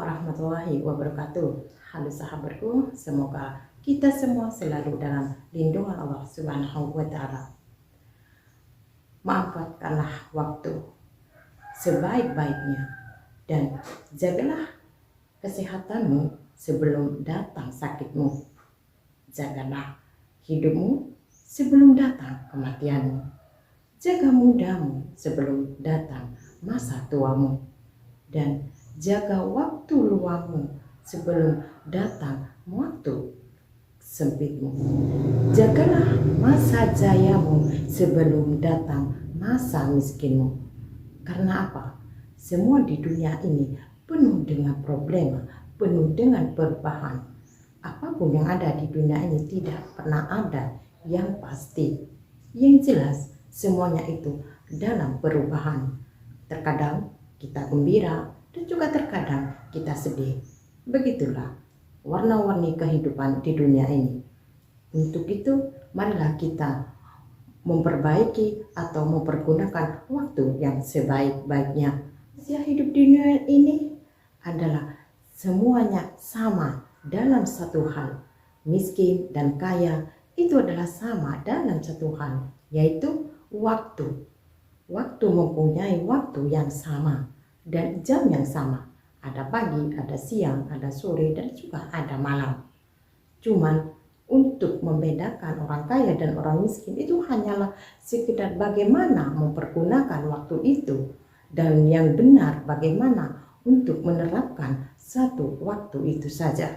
warahmatullahi wabarakatuh. Halo sahabatku, semoga kita semua selalu dalam lindungan Allah Subhanahu wa Ta'ala. Manfaatkanlah waktu sebaik-baiknya dan jagalah kesehatanmu sebelum datang sakitmu. Jagalah hidupmu sebelum datang kematianmu. Jaga mudamu sebelum datang masa tuamu. Dan jaga waktu luangmu sebelum datang waktu sempitmu. Jagalah masa jayamu sebelum datang masa miskinmu. Karena apa? Semua di dunia ini penuh dengan problema, penuh dengan perubahan. Apapun yang ada di dunia ini tidak pernah ada yang pasti. Yang jelas semuanya itu dalam perubahan. Terkadang kita gembira dan juga terkadang kita sedih. Begitulah warna-warni kehidupan di dunia ini. Untuk itu, marilah kita memperbaiki atau mempergunakan waktu yang sebaik-baiknya. Usia hidup di dunia ini adalah semuanya sama dalam satu hal. Miskin dan kaya itu adalah sama dalam satu hal, yaitu waktu. Waktu mempunyai waktu yang sama dan jam yang sama. Ada pagi, ada siang, ada sore, dan juga ada malam. Cuman untuk membedakan orang kaya dan orang miskin itu hanyalah sekedar bagaimana mempergunakan waktu itu. Dan yang benar bagaimana untuk menerapkan satu waktu itu saja.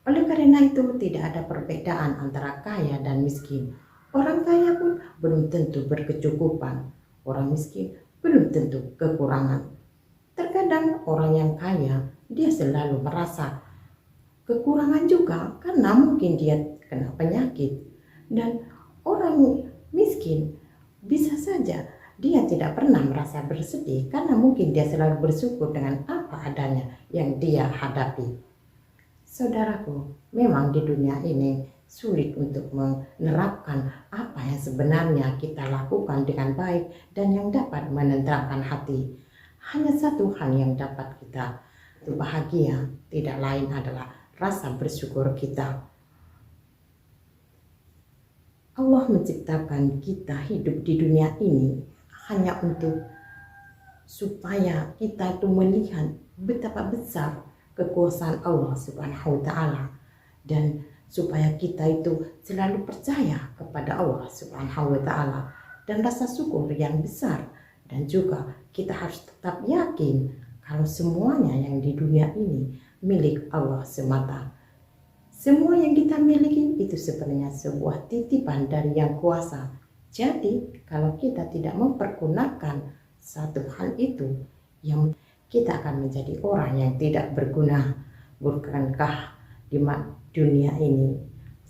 Oleh karena itu tidak ada perbedaan antara kaya dan miskin. Orang kaya pun belum tentu berkecukupan. Orang miskin belum tentu kekurangan. Terkadang orang yang kaya dia selalu merasa kekurangan juga karena mungkin dia kena penyakit. Dan orang miskin bisa saja dia tidak pernah merasa bersedih karena mungkin dia selalu bersyukur dengan apa adanya yang dia hadapi. Saudaraku, memang di dunia ini sulit untuk menerapkan apa yang sebenarnya kita lakukan dengan baik dan yang dapat menenteramkan hati. Hanya satu hal yang dapat kita bahagia, tidak lain adalah rasa bersyukur kita. Allah menciptakan kita hidup di dunia ini hanya untuk supaya kita itu melihat betapa besar kekuasaan Allah Subhanahu wa Ta'ala, dan supaya kita itu selalu percaya kepada Allah Subhanahu wa Ta'ala dan rasa syukur yang besar. Dan juga kita harus tetap yakin kalau semuanya yang di dunia ini milik Allah semata. Semua yang kita miliki itu sebenarnya sebuah titipan dari Yang Kuasa. Jadi kalau kita tidak mempergunakan satu hal itu, yang kita akan menjadi orang yang tidak berguna. Bukankah di dunia ini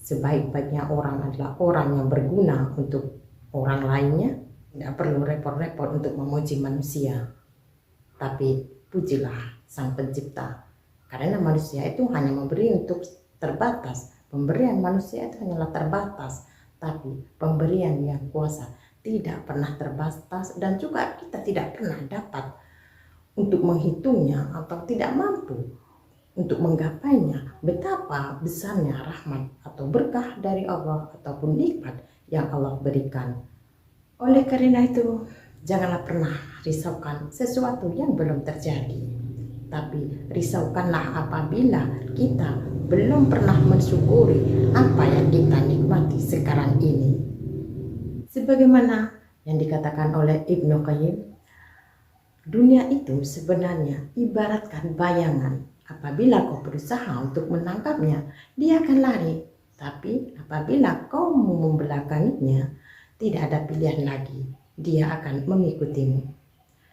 sebaik-baiknya orang adalah orang yang berguna untuk orang lainnya? Tidak perlu repot-repot untuk memuji manusia, tapi pujilah Sang Pencipta. Karena manusia itu hanya memberi untuk terbatas. Pemberian manusia itu hanyalah terbatas, tapi pemberian Yang Kuasa tidak pernah terbatas, dan juga kita tidak pernah dapat untuk menghitungnya atau tidak mampu untuk menggapainya. Betapa besarnya rahmat atau berkah dari Allah ataupun nikmat yang Allah berikan. Oleh karena itu, janganlah pernah risaukan sesuatu yang belum terjadi. Tapi risaukanlah apabila kita belum pernah mensyukuri apa yang kita nikmati sekarang ini. Sebagaimana yang dikatakan oleh Ibnu Qayyim, dunia itu sebenarnya ibaratkan bayangan. Apabila kau berusaha untuk menangkapnya, dia akan lari. Tapi apabila kau membelakanginya, tidak ada pilihan lagi, dia akan mengikutimu.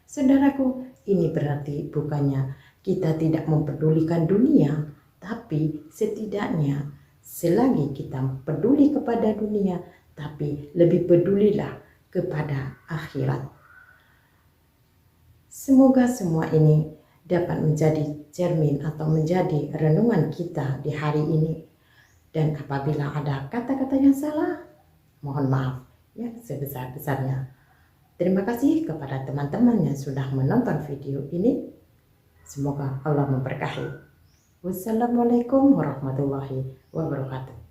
Saudaraku, ini berarti bukannya kita tidak mempedulikan dunia, tapi setidaknya selagi kita peduli kepada dunia, tapi lebih pedulilah kepada akhirat. Semoga semua ini dapat menjadi cermin atau menjadi renungan kita di hari ini. Dan apabila ada kata-kata yang salah, mohon maaf ya sebesar-besarnya. Terima kasih kepada teman-teman yang sudah menonton video ini. Semoga Allah memberkahi. Wassalamualaikum warahmatullahi wabarakatuh.